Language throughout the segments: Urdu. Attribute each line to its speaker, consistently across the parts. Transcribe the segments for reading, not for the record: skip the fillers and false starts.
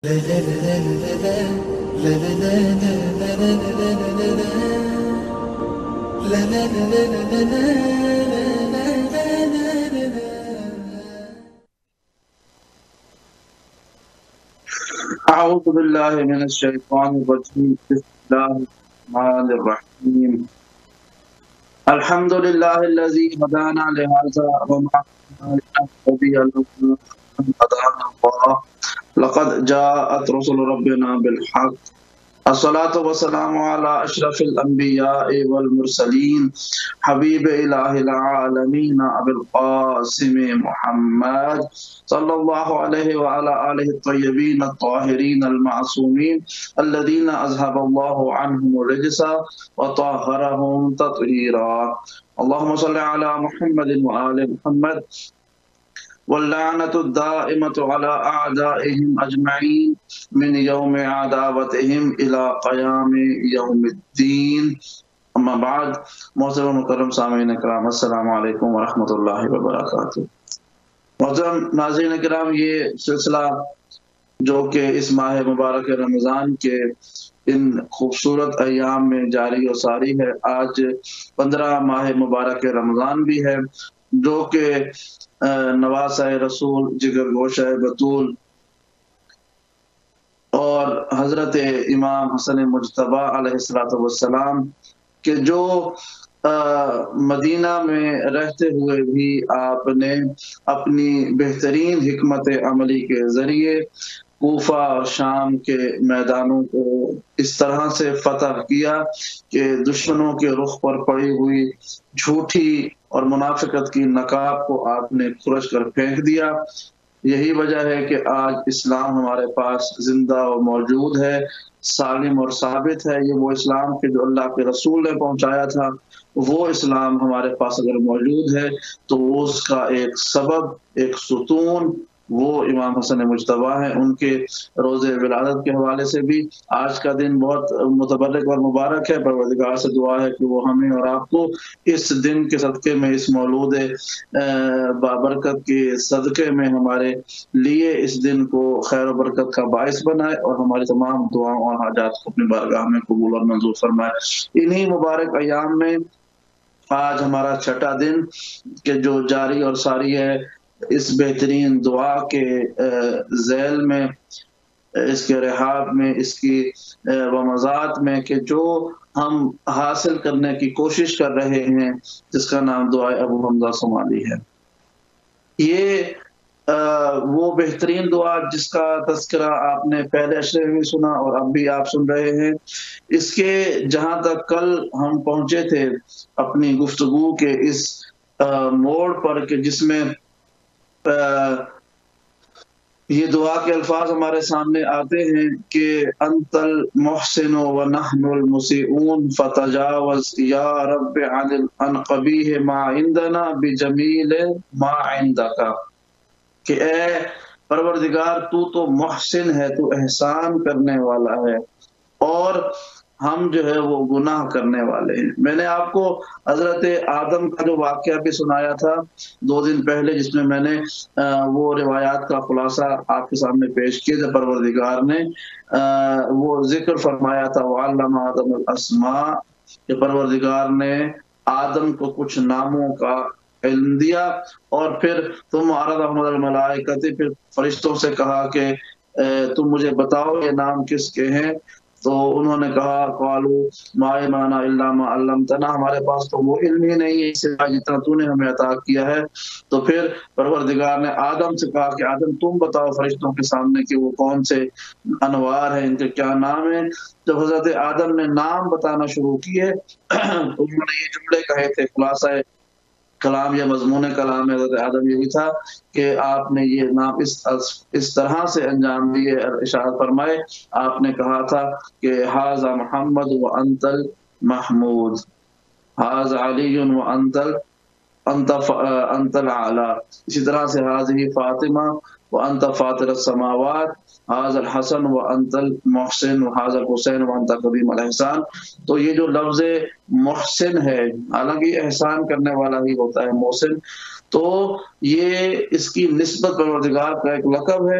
Speaker 1: أعوذ بالله من الشيطان الرجيم. بسم الله الرحمن الرحيم. الحمد لله الذي هدانا لهذا وما كنا لنهتدي لولا أن هدانا الله لقد جاءت رسل ربنا بالحق. الصلاة والسلام على أشرف الأنبياء والمرسلين حبيب إله العالمين أبي القاسم محمد صلى الله عليه وعلى آله الطيبين الطاهرين المعصومين الذين أذهب الله عنهم الرجس وطهرهم تطهيرا. اللهم صل على محمد وآل محمد واللعنة الدائمة على أعدائهم أجمعين من يوم عداوتهم إلى قيام يوم الدين. اما بعد. محترم مکرم سامعین کرام، السلام علیکم ورحمۃ اللہ وبرکاتہ۔ محترم ناظرین کرام، یہ سلسلہ جو کہ اس ماہ مبارک رمضان کے ان خوبصورت ایام میں جاری و ساری ہے، آج 15 ماہ مبارک رمضان بھی ہے، جو کہ نواسہ رسول، جگر گوشہ بطول اور حضرت امام حسن مجتبیٰ علیہ السلام کہ جو مدینہ میں رہتے ہوئے بھی آپ نے اپنی بہترین حکمت عملی کے ذریعے کوفہ اور شام کے میدانوں کو اس طرح سے فتح کیا کہ دشمنوں کے رخ پر پڑی ہوئی جھوٹی اور منافقت کی نقاب کو آپ نے کھرچ کر پھینک دیا۔ یہی وجہ ہے کہ آج اسلام ہمارے پاس زندہ و موجود ہے، سالم اور ثابت ہے۔ یہ وہ اسلام کہ جو اللہ کے رسول نے پہنچایا تھا، وہ اسلام ہمارے پاس اگر موجود ہے تو اس کا ایک سبب، ایک ستون وہ امام حسن مجتبیٰ ہیں۔ ان کے روز ولادت کے حوالے سے بھی آج کا دن بہت متبرک اور مبارک ہے۔ پروردگار سے دعا ہے کہ وہ ہمیں اور آپ کو اس دن کے صدقے میں، اس مولود بابرکت کے صدقے میں ہمارے لیے اس دن کو خیر و برکت کا باعث بنائے اور ہماری تمام دعاؤں اور حاجات کو اپنی بارگاہ میں قبول اور منظور فرمائے۔ انہی مبارک ایام میں آج ہمارا چھٹا دن کہ جو جاری اور ساری ہے اس بہترین دعا کے ذیل میں، اس کے رحاب میں، اس کی ومضات میں کہ جو ہم حاصل کرنے کی کوشش کر رہے ہیں، جس کا نام دعائے ابو حمزہ صومالی ہے۔ یہ وہ بہترین دعا جس کا تذکرہ آپ نے پہلے اشرے میں بھی سنا اور اب بھی آپ سن رہے ہیں۔ اس کے جہاں تک کل ہم پہنچے تھے اپنی گفتگو کے اس موڑ پر کہ جس میں یہ دعا کے الفاظ ہمارے سامنے آتے ہیں کہ انت المحسن ونحن المسیئون فتجاوز یا رب عن قبیح ما عندنا بجمیل ما عندک، کہ اے پروردگار تو محسن ہے، تو احسان کرنے والا ہے اور ہم جو ہے وہ گناہ کرنے والے ہیں۔ میں نے آپ کو حضرت آدم کا جو واقعہ بھی سنایا تھا 2 دن پہلے، جس میں نے وہ روایات کا خلاصہ آپ کے سامنے پیش کیا تھا۔ پروردگار نے وہ ذکر فرمایا تھا وَعَلَّمَ آدَمَ الْأَسْمَاءَ، کہ پروردگار نے آدم کو کچھ ناموں کا علم دیا اور پھر تم عرضہم علی الملائکۃ، پھر فرشتوں سے کہا کہ تم مجھے بتاؤ یہ نام کس کے ہیں، تو انہوں نے کہا قالوا ما علمنا الا ما علمتنا، ہمارے پاس تو وہ علم ہی نہیں ہے سوائے جتنا تو نے ہمیں عطا کیا ہے۔ تو پھر پروردگار نے آدم سے کہا کہ آدم تم بتاؤ فرشتوں کے سامنے کہ وہ کون سے انوار ہیں، ان کے کیا نام ہیں۔ جب حضرت آدم نے نام بتانا شروع کیے تو انہوں نے یہ جملے کہے تھے، خلاصہ کلام یا مضمون کلام حضرت آدم یہی تھا کہ آپ نے یہ نام اس طرح سے انجام دیے، ارشاد فرمائے۔ آپ نے کہا تھا کہ ھذا محمد وانت المحمود، ھذا علی وانت الاعلی، اسی طرح سے ھذہ فاطمہ وانت فاطر السماوات، ھذا الحسن وانت المحسن وھذا الحسین وانت قدیم الاحسان۔ تو یہ جو لفظ محسن ہے، حالانکہ احسان کرنے والا ہی ہوتا ہے محسن، تو یہ اس کی نسبت پروردگار کا ایک لقب ہے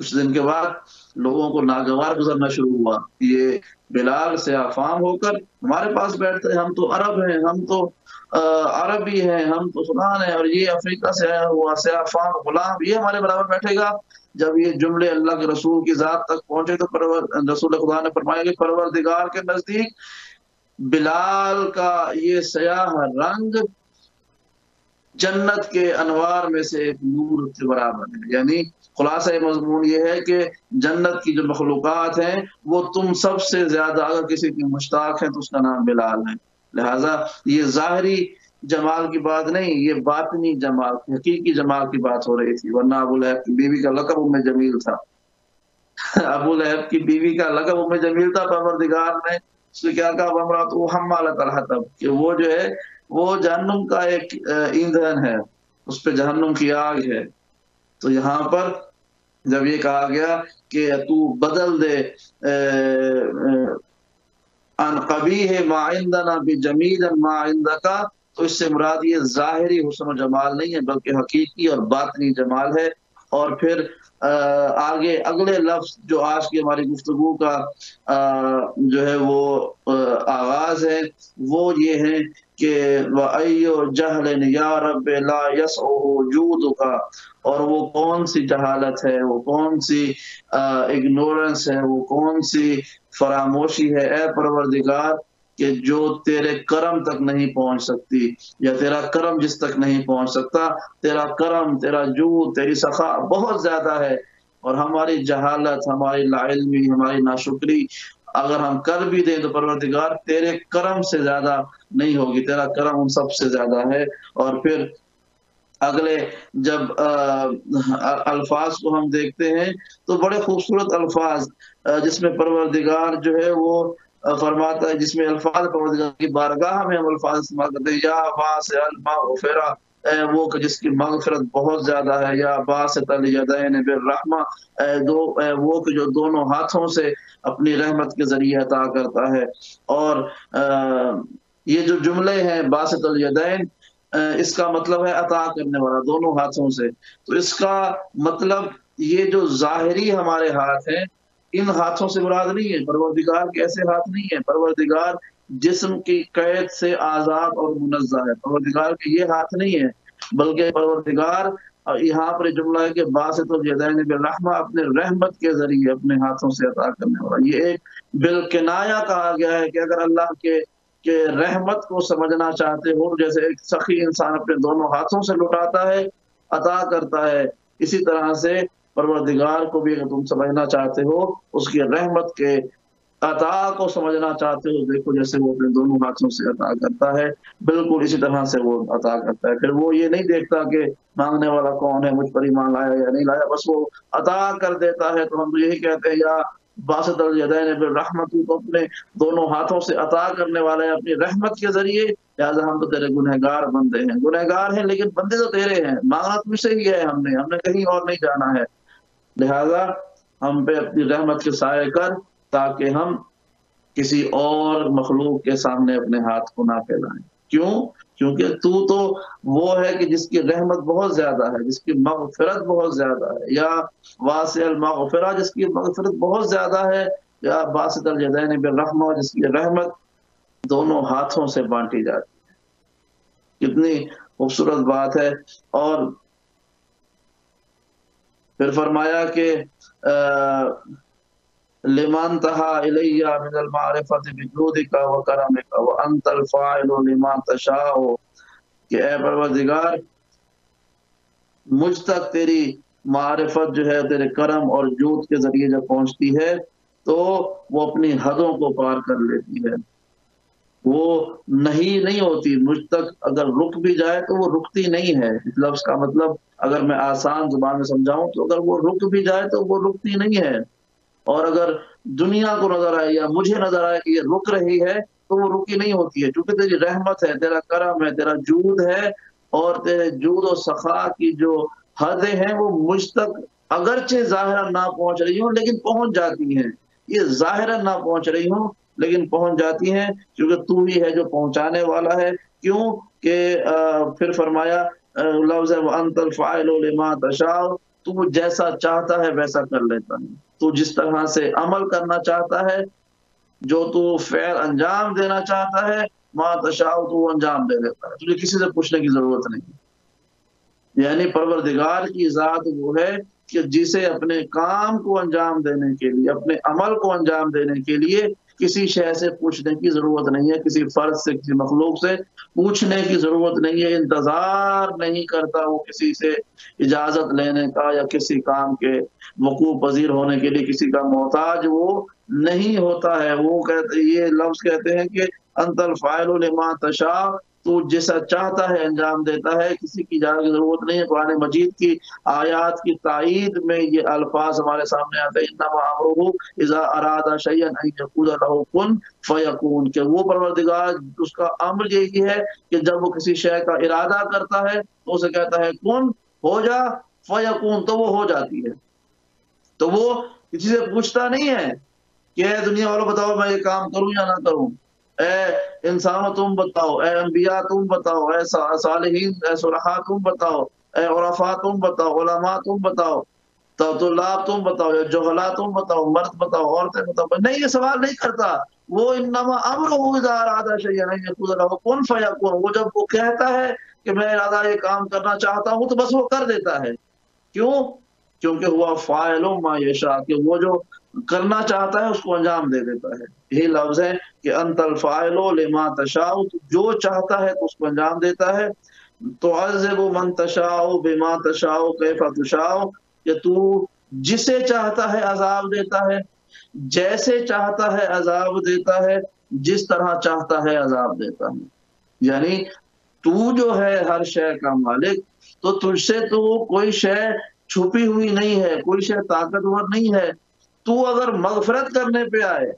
Speaker 1: کچھ دن کے بعد لوگوں کو ناگوار گزرنا شروع ہوا. یہ بلال سیاہ فام ہو کر ہمارے پاس بیٹھتے ہیں، ہم تو عرب ہیں، ہم تو عربی ہیں، ہم تو فلان ہیں، اور یہ افریقہ سے آیا ہوا سیاہ فام غلام یہ ہمارے برابر بیٹھے گا. جب یہ جملے اللہ کے رسول کی ذات تک پہنچے تو رسول خدا نے فرمایا کہ پروردگار کے نزدیک بلال کا یہ سیاہ رنگ جنت کے انوار میں سے ایک نور کے برابر ہے. یعنی خلاصہ مضمون یہ ہے کہ جنت کی جو مخلوقات ہیں وہ تم سب سے زیادہ اگر کسی کی مشتاق ہیں تو اس کا نام بلال ہے. لہٰذا یہ ظاہری جمال کی بات نہیں، یہ باطنی جمال، حقیقی جمال کی بات ہو رہی تھی. ورنہ ابو لہب کی بیوی کا لقب ام جمیل تھا. ابو لہب کی بیوی کا لقب ام جمیل تھا. پروردگار نے اس نے کیا کہا، وامرأتہ حمالۃ الحطب، کہ وہ جو ہے وہ جہنم کا ایک ایندھن ہے، اس پہ جہنم کی آگ ہے. تو یہاں پر جب یہ کہا گیا کہ تو بدل دے ان قبیح ما عندنا بجمیل ما عندک، تو اس سے مراد یہ ظاہری حسن و جمال نہیں ہے بلکہ حقیقی اور باطنی جمال ہے. اور پھر آگے اگلے لفظ جو آج کی ہماری گفتگو کا جو ہے وہ آغاز ہے وہ یہ ہے کہ وَأَيُّ جَهْلٍ يَا رَبِّ لَا يَسْعُهُ جُودُكَ، اور وہ کون سی جہالت ہے، وہ کون سی اگنورنس ہے، وہ کون سی فراموشی ہے اے پروردگار کہ جو تیرے کرم تک نہیں پہنچ سکتی، یا تیرا کرم جس تک نہیں پہنچ سکتا. تیرا کرم، تیرا جود، تیری سخا بہت زیادہ ہے، اور ہماری جہالت، ہماری لا علمی، ہماری ناشکری اگر ہم کر بھی دیں تو پروردگار تیرے کرم سے زیادہ نہیں ہوگی، تیرا کرم ان سب سے زیادہ ہے. اور پھر اگلے جب الفاظ کو ہم دیکھتے ہیں تو بڑے خوبصورت الفاظ جس میں پروردگار جو ہے وہ فرماتا ہے، جس میں الفاظ پروردگار کی بارگاہ میں ہم الفاظ استعمال کرتے ہیں، یا واسع المغفرہ، اے وہ کہ جس کی مغفرت بہت زیادہ ہے، یا باسط الیدین بالرحمہ، اے وہ کہ جو دونوں ہاتھوں سے اپنی رحمت کے ذریعے عطا کرتا ہے. اور یہ جو جملے ہیں باسط الیدین، اس کا مطلب ہے عطا کرنے والا دونوں ہاتھوں سے. تو اس کا مطلب یہ جو ظاہری ہمارے ہاتھ ہیں ان ہاتھوں سے مراد نہیں ہے، پروردگار کے ایسے ہاتھ نہیں ہے. پروردگار جسم کی قید سے آزاد اور منزہ ہے، پروردگار کے یہ ہاتھ نہیں ہے، بلکہ پروردگار یہاں پر جملہ ہے کہ باسط الیدین بالرحمہ، اپنے رحمت کے ذریعے اپنے ہاتھوں سے عطا کرنے والا. یہ ایک بالکنایا کہا گیا ہے کہ اگر اللہ کے رحمت کو سمجھنا چاہتے ہو، جیسے ایک سخی انسان اپنے دونوں ہاتھوں سے لٹاتا ہے، عطا کرتا ہے، اسی طرح سے پروردگار کو بھی اگر تم سمجھنا چاہتے ہو، اس کی رحمت کے عطا کو سمجھنا چاہتے ہو، دیکھو جیسے وہ اپنے دونوں ہاتھوں سے عطا کرتا ہے، بالکل اسی طرح سے وہ عطا کرتا ہے. پھر وہ یہ نہیں دیکھتا کہ مانگنے والا کون ہے، مجھ پر ایمان لایا یا نہیں لایا، بس وہ عطا کر دیتا ہے. تو ہم تو یہی کہتے ہیں یا باسط الیدین بالرحمۃ، تو اپنے دونوں ہاتھوں سے عطا کرنے والا ہے اپنی رحمت کے ذریعے. لہٰذا ہم تو تیرے گنہگار بندے ہیں، گنہگار ہیں لیکن بندے تو تیرے ہیں، مانگنا تجھ سے ہی ہے، ہم نے کہیں اور نہیں جانا ہے. لہٰذا ہم پہ اپنی رحمت کے سائے کر تاکہ ہم کسی اور مخلوق کے سامنے اپنے ہاتھ کو نہ پھیلائیں. کیوں؟ کیونکہ تو وہ ہے کہ جس کی رحمت بہت زیادہ ہے، جس کی مغفرت بہت زیادہ ہے، یا واسع المغفرہ جس کی مغفرت بہت زیادہ ہے، یا باسط الیدین بالرحمہ جس کی رحمت دونوں ہاتھوں سے بانٹی جاتی ہے. کتنی خوبصورت بات ہے. اور پھر فرمایا کہ لمن تہا الی من المعرفۃ بجودک وکرمک وانت الفاعل لما تشاء، کہ اے پروردگار مجھ تک تیری معرفت جو ہے تیرے کرم اور جود کے ذریعے جب پہنچتی ہے تو وہ اپنی حدوں کو پار کر لیتی ہے، وہ نہیں ہوتی. مجھ تک اگر رک بھی جائے تو وہ رکتی نہیں ہے. اس لفظ کا مطلب اگر میں آسان زبان میں سمجھاؤں تو اگر وہ رک بھی جائے تو وہ رکتی نہیں ہے. اور اگر دنیا کو نظر آئے یا مجھے نظر آئے کہ یہ رک رہی ہے تو وہ رکی نہیں ہوتی ہے، کیونکہ تیری رحمت ہے، تیرا کرم ہے، تیرا جود ہے، اور تیرے جود و سخا کی جو حدیں ہیں وہ مجھ تک اگرچہ ظاہرا نہ پہنچ رہی ہوں لیکن پہنچ جاتی ہیں. یہ ظاہرا نہ پہنچ رہی ہوں لیکن پہنچ جاتی ہیں کیونکہ تو ہی ہے جو پہنچانے والا ہے. کیوں کہ پھر فرمایا لفظ وانت الفاعل لما تشاء، تو جیسا چاہتا ہے ویسا کر لیتا ہے، تو جس طرح سے عمل کرنا چاہتا ہے، جو تو فعل انجام دینا چاہتا ہے، ما تشاء تو وہ انجام دے دیتا ہے، تجھے کسی سے پوچھنے کی ضرورت نہیں۔ یعنی پروردگار کی ذات وہ ہے کہ جسے اپنے کام کو انجام دینے کے لیے، اپنے عمل کو انجام دینے کے لیے کسی شے سے پوچھنے کی ضرورت نہیں ہے، کسی فرد سے، کسی مخلوق سے پوچھنے کی ضرورت نہیں ہے، انتظار نہیں کرتا وہ کسی سے اجازت لینے کا، یا کسی کام کے وقوع پذیر ہونے کے لیے کسی کا محتاج وہ نہیں ہوتا ہے۔ وہ کہتے، یہ لفظ کہتے ہیں کہ انت الفاعل لما تشاء، تو جیسا چاہتا ہے انجام دیتا ہے، کسی کی اجازت کی ضرورت نہیں ہے۔ قرآن مجید کی آیات کی تائید میں یہ الفاظ ہمارے سامنے آتے ہیں، انما امرہ اذا اراد شیئا ان یقول له کن فیکون، کہ وہ پروردگار اس کا امر یہی ہے کہ جب وہ کسی شے کا ارادہ کرتا ہے تو اسے کہتا ہے کن، ہو جا، فیکون، تو وہ ہو جاتی ہے۔ تو وہ کسی سے پوچھتا نہیں ہے کہ اے دنیا والوں بتاؤ میں یہ کام کروں یا نہ کروں، اے انسانوں تم بتاؤ، اے انبیاء تم بتاؤ، اے صالحین، اے صلحاء تم بتاؤ، اے عرفاء تم بتاؤ، علماء تم بتاؤ، طلاب تم بتاؤ، یا جہلاء تم بتاؤ، مرد بتاؤ، عورتیں بتاؤ۔ نہیں، یہ سوال نہیں کرتا وہ، انما امرہ اذا اراد شیئا ان یقول له کن فیکون، وہ جب وہ کہتا ہے کہ میں ارادہ یہ کام کرنا چاہتا ہوں تو بس وہ کر دیتا ہے۔ کیوں؟ کیونکہ ہوا فاعل ما یشاء، کہ وہ جو کرنا چاہتا ہے اس کو انجام دے دیتا ہے۔ یہی لفظ ہے کہ انت الفاعل لما تشاء، جو چاہتا ہے تو اس کو انجام دیتا ہے۔ تعذب من تشاء بما تشاء کیف تشاء، کہ تو جسے چاہتا ہے عذاب دیتا ہے، جیسے چاہتا ہے عذاب دیتا ہے، جس طرح چاہتا ہے عذاب دیتا ہے۔ یعنی تو جو ہے ہر شے کا مالک، تو تجھ سے تو کوئی شے چھپی ہوئی نہیں ہے، کوئی شے طاقتور نہیں ہے۔ تو اگر مغفرت کرنے پہ آئے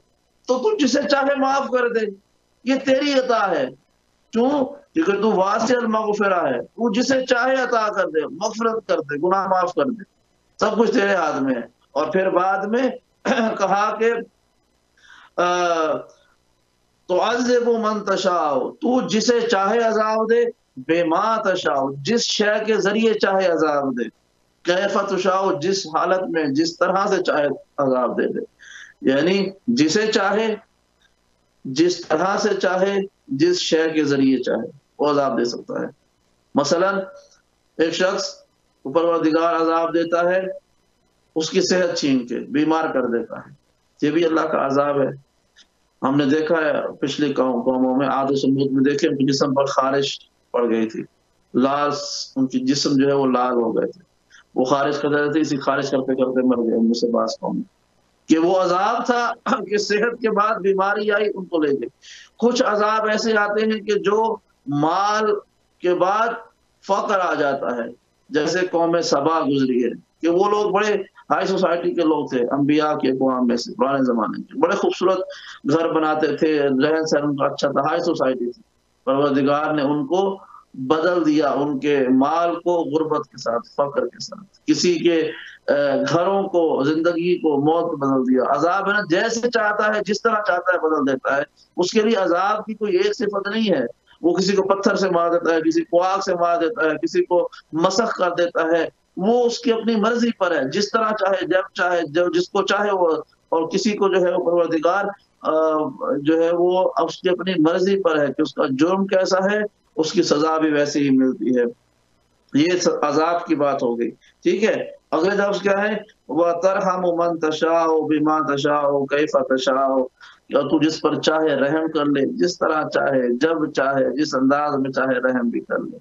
Speaker 1: تو تو جسے چاہے معاف کر دے، یہ تیری عطا ہے۔ کیوں؟ کیونکہ تو واسع المغفرہ ہے، تو جسے چاہے عطا کر دے، مغفرت کر دے، گناہ معاف کر دے، سب کچھ تیرے ہاتھ میں ہے۔ اور پھر بعد میں کہا کہ تعذب من تشاء، تو جسے چاہے عذاب دے، بما تشاء، جس شے کے ذریعے چاہے عذاب دے، کیف تشاء، جس حالت میں، جس طرح سے چاہے عذاب دے دے۔ یعنی جسے چاہے، جس طرح سے چاہے، جس شے کے ذریعے چاہے وہ عذاب دے سکتا ہے۔ مثلا ایک شخص پروردگار عذاب دیتا ہے، اس کی صحت چھین کے بیمار کر دیتا ہے، یہ بھی اللہ کا عذاب ہے۔ ہم نے دیکھا ہے پچھلی قوموں میں، عاد و سمود میں دیکھے، ان کے جسم پر خارش پڑ گئی تھی، لال، ان کی جسم جو ہے وہ لال ہو گئے تھے، وہ خارش کر رہے تھے، اسی خارش کرتے کرتے مر گئے۔ ان میں سے بعض قوم کہ وہ عذاب تھا کہ صحت کے بعد بیماری آئی، ان کو لے گئے۔ کچھ عذاب ایسے آتے ہیں کہ جو مال کے بعد فقر آ جاتا ہے، جیسے قوم سبا گزری ہے، کہ وہ لوگ بڑے ہائی سوسائٹی کے لوگ تھے، انبیاء کے اقوام میں سے، پرانے زمانے کے، بڑے خوبصورت گھر بناتے تھے، رہن سہن ان کا اچھا تھا، ہائی سوسائٹی تھی۔ پروردگار نے ان کو بدل دیا، ان کے مال کو غربت کے ساتھ، فقر کے ساتھ، کسی کے گھروں کو، زندگی کو موت بدل دیا۔ عذاب ہے نا، جیسے چاہتا ہے، جس طرح چاہتا ہے بدل دیتا ہے۔ اس کے لیے عذاب کی کوئی ایک صفت نہیں ہے، وہ کسی کو پتھر سے مار دیتا ہے، کسی کو آگ سے مار دیتا ہے، کسی کو مسخ کر دیتا ہے، وہ اس کی اپنی مرضی پر ہے، جس طرح چاہے، جب چاہے، جس کو چاہے وہ، اور کسی کو جو ہے وہ پروردگار جو ہے وہ اس کی اپنی مرضی پر ہے کہ اس کا جرم کیسا ہے، اس کی سزا بھی ویسے ہی ملتی ہے۔ یہ عذاب کی بات ہو گئی، ٹھیک ہے۔ اگلے لفظ کیا ہے؟ وَتَرْحَمُ مَن تَشَاءُ بِمَا تَشَاءُ كَيْفَ تَشَاءُ، یا تو جس پر چاہے رحم کر لے، جس طرح چاہے، جب چاہے، جس انداز میں چاہے رحم بھی کر لے۔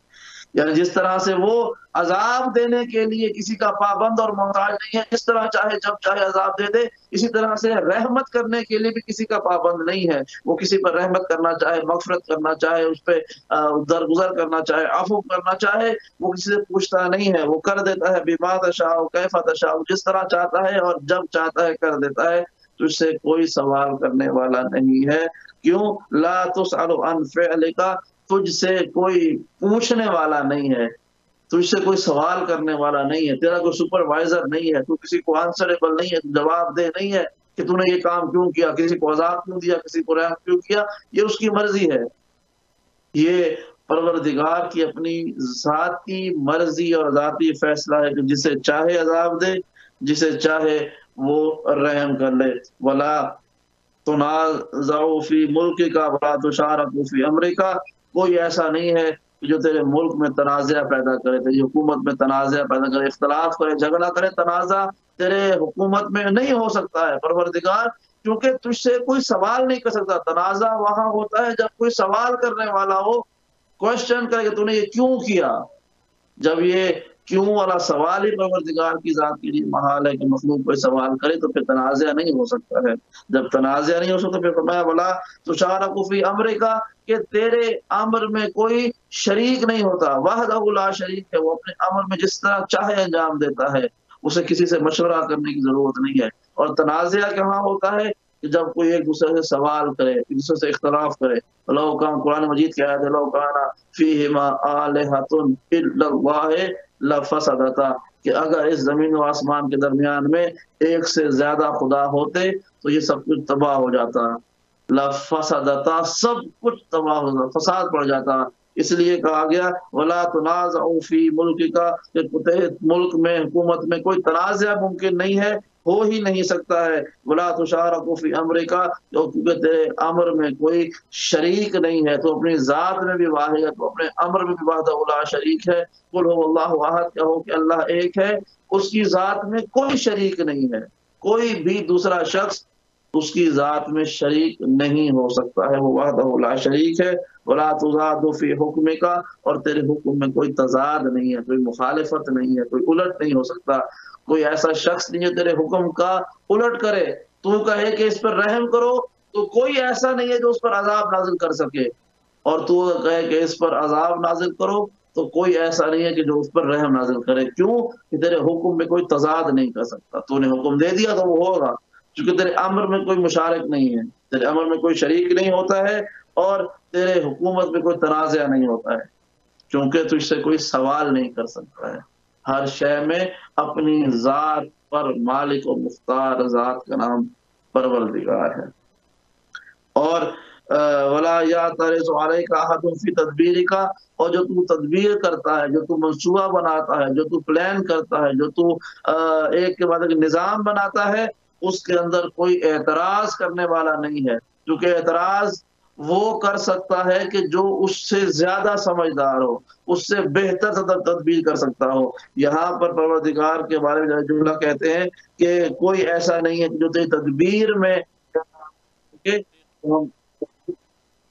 Speaker 1: یعنی جس طرح سے وہ عذاب دینے کے لیے کسی کا پابند اور محتاج نہیں ہے، جس طرح چاہے جب چاہے عذاب دے دے، اسی طرح سے رحمت کرنے کے لیے بھی کسی کا پابند نہیں ہے۔ وہ کسی پر رحمت کرنا چاہے، مغفرت کرنا چاہے، اس پہ درگزر کرنا چاہے، عفو کرنا چاہے، وہ کسی سے پوچھتا نہیں ہے، وہ کر دیتا ہے۔ بما تشاء کیف تشاء، جس طرح چاہتا ہے اور جب چاہتا ہے کر دیتا ہے، تجھ سے کوئی سوال کرنے والا نہیں ہے۔ کیوں؟ لا تسأل عن فعلک، تجھ سے کوئی پوچھنے والا نہیں ہے، تجھ سے کوئی سوال کرنے والا نہیں ہے، تیرا کوئی سپروائزر نہیں ہے، تو کسی کو آنسریبل نہیں ہے، جواب دہ نہیں ہے کہ تو نے یہ کام کیوں کیا، کسی کو عذاب کیوں دیا، کسی کو رحم کیوں کیا، یہ اس کی مرضی ہے۔ یہ پروردگار کی اپنی ذاتی مرضی اور ذاتی فیصلہ ہے کہ جسے چاہے عذاب دے، جسے چاہے وہ رحم کر لے۔ ولا تنازعوا فی ملک کا ولا تشارکوا فی امریکا، کوئی ایسا نہیں ہے کہ جو تیرے ملک میں تنازع پیدا کرے، تیری حکومت میں تنازع پیدا کرے، اختلاف کرے، جھگڑا کرے۔ تنازع تیرے حکومت میں نہیں ہو سکتا ہے پروردگار، کیونکہ تجھ سے کوئی سوال نہیں کر سکتا۔ تنازع وہاں ہوتا ہے جب کوئی سوال کرنے والا ہو، کوشچن کرے کہ تو نے یہ کیوں کیا۔ جب یہ کیوں والا سوال ہی پروردگار کی ذات کے لیے محال ہے کہ مخلوق کوئی سوال کرے، تو پھر تنازع نہیں ہو سکتا ہے۔ جب تنازع نہیں ہو سکتا پھر فرمایا ولا تشارکوا فی امرکا، کہ تیرے امر میں کوئی شریک نہیں ہوتا۔ وحدہ لا شریک ہے، وہ اپنے امر میں جس طرح چاہے انجام دیتا ہے، اسے کسی سے مشورہ کرنے کی ضرورت نہیں ہے۔ اور تنازع کہاں ہوتا ہے کہ جب کوئی ایک دوسرے سے سوال کرے، ایک دوسرے سے اختلاف کرے۔ لو کان، قرآن مجید کی آیت ہے، لو کان فیہما آلہۃ الا اللہ لفسدتا، کہ اگر اس زمین و آسمان کے درمیان میں ایک سے زیادہ خدا ہوتے تو یہ سب کچھ تباہ ہو جاتا، لفسدتا، سب کچھ تباہ ہو جاتا، فساد پڑ جاتا۔ اس لیے کہا گیا ولا تنازعوا فی ملک کا، کہ ملک میں، حکومت میں کوئی تنازع ممکن نہیں ہے، ہو ہی نہیں سکتا ہے۔ ولا تشارکوا فی امرکا، کیونکہ تیرے امر میں کوئی شریک نہیں ہے، تو اپنی ذات میں بھی واحد ہے، تو اپنے امر میں بھی وحدہ لا شریک ہے۔ قل هو اللہ احد، کہو کہ اللہ ایک ہے، اس کی ذات میں کوئی شریک نہیں ہے، کوئی بھی دوسرا شخص اس کی ذات میں شریک نہیں ہو سکتا ہے، وہ وحدہ لا شریک ہے۔ ولا تضاد فی حکمک، اور تیرے حکم میں کوئی تضاد نہیں ہے، کوئی مخالفت نہیں ہے، کوئی الٹ نہیں ہو سکتا۔ کوئی ایسا شخص نہیں ہے تیرے حکم کا الٹ کرے۔ تو کہے کہ اس پر رحم کرو، تو کوئی ایسا نہیں ہے جو اس پر عذاب نازل کر سکے، اور تو کہے کہ اس پر عذاب نازل کرو، تو کوئی ایسا نہیں ہے کہ جو اس پر رحم نازل کرے۔ کیوں؟ کہ تیرے حکم میں کوئی تضاد نہیں کر سکتا، تو نے حکم دے دیا تو وہ ہوگا، کیونکہ تیرے امر میں کوئی مشارک نہیں ہے، تیرے امر میں کوئی شریک نہیں ہوتا ہے، اور تیرے حکومت میں کوئی تنازع نہیں ہوتا ہے، کیونکہ تجھ سے کوئی سوال نہیں کر سکتا ہے۔ ہر شے میں اپنی ذات پر مالک و مختار ذات کا نام پروردگار ہے۔ اور ولا یعترض علیک احد فی تدبیرک، اور جو تو تدبیر کرتا ہے، جو تو منصوبہ بناتا ہے، جو تو پلان کرتا ہے، جو تو ایک کے بعد ایک نظام بناتا ہے، اس کے اندر کوئی اعتراض کرنے والا نہیں ہے، کیونکہ اعتراض وہ کر سکتا ہے کہ جو اس سے زیادہ سمجھدار ہو، اس سے بہتر تدبیر کر سکتا ہو۔ یہاں پر پروردگار کے بارے میں جملہ کہتے ہیں کہ کوئی ایسا نہیں ہے جو تیری تدبیر میں،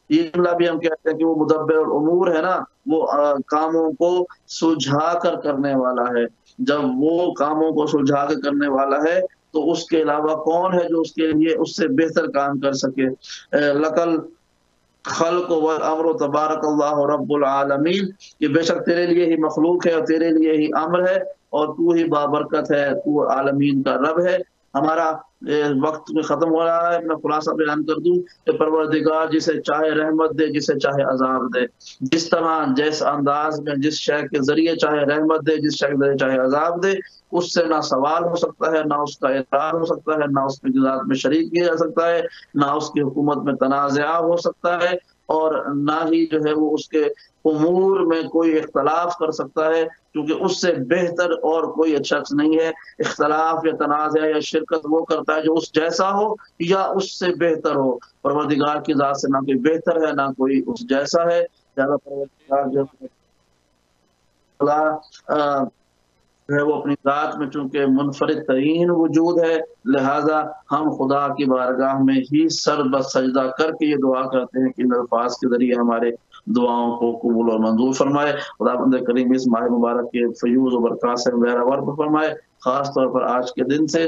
Speaker 1: یہ جملہ بھی ہم کہتے ہیں کہ وہ مدبر الامور ہے نا، وہ کاموں کو سلجھا کر کرنے والا ہے۔ جب وہ کاموں کو سلجھا کر کرنے والا ہے تو اس کے علاوہ کون ہے جو اس کے لیے اس سے بہتر کام کر سکے۔ لقل خلق والامر تبارک اللہ رب العالمین، کہ بے شک تیرے لیے ہی مخلوق ہے اور تیرے لیے ہی امر ہے، اور تو ہی بابرکت ہے، تو عالمین کا رب ہے۔ ہمارا وقت میں ختم ہو رہا ہے، میں خلاصہ بیان کر دوں کہ پروردگار جسے چاہے رحمت دے، جسے چاہے عذاب دے، جس طرح جس انداز میں جس شے کے ذریعے چاہے رحمت دے، جس شے کے ذریعے چاہے عذاب دے، اس سے نہ سوال ہو سکتا ہے، نہ اس کا اعتراض ہو سکتا ہے، نہ اس کی ذات میں شریک کیا جا سکتا ہے، نہ اس کی حکومت میں تنازع ہو سکتا ہے، اور نہ ہی جو ہے وہ اس کے امور میں کوئی اختلاف کر سکتا ہے، کیونکہ اس سے بہتر اور کوئی شخص نہیں ہے۔ اختلاف یا تنازع یا شرکت وہ کرتا ہے جو اس جیسا ہو یا اس سے بہتر ہو۔ پروردگار کی ذات سے نہ کوئی بہتر ہے، نہ کوئی اس جیسا ہے۔ زیادہ پروردگار جو ہے وہ اپنی ذات میں چونکہ منفرد ترین وجود ہے، لہذا ہم خدا کی بارگاہ میں ہی سر بس سجدہ کر کے یہ دعا کرتے ہیں کہ ان الفاظ کے ذریعے ہمارے دعاؤں کو قبول اور منظور فرمائے۔ خدا بند کریم اس ماہ مبارک کے فیوز و برکات سے بہرہ ور فرمائے، خاص طور پر آج کے دن سے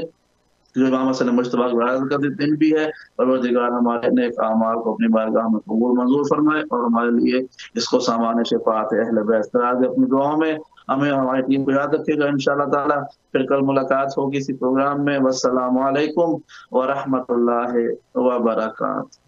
Speaker 1: جو امام حسن مجتبیٰ کی ولادت کا دن بھی ہے۔ پروردگار ہمارے نیک اعمال کو اپنی بارگاہ میں قبول منظور فرمائے، اور ہمارے لیے اس کو سامان شفاعت اہل بیت قرار دے اپنی دعاؤں میں۔ ہمیں ہماری ٹیم کو یاد رکھے گا انشاءاللہ تعالی۔ پھر کل ملاقات ہوگی اسی پروگرام میں۔ والسلام علیکم ورحمۃ اللہ وبرکاتہ۔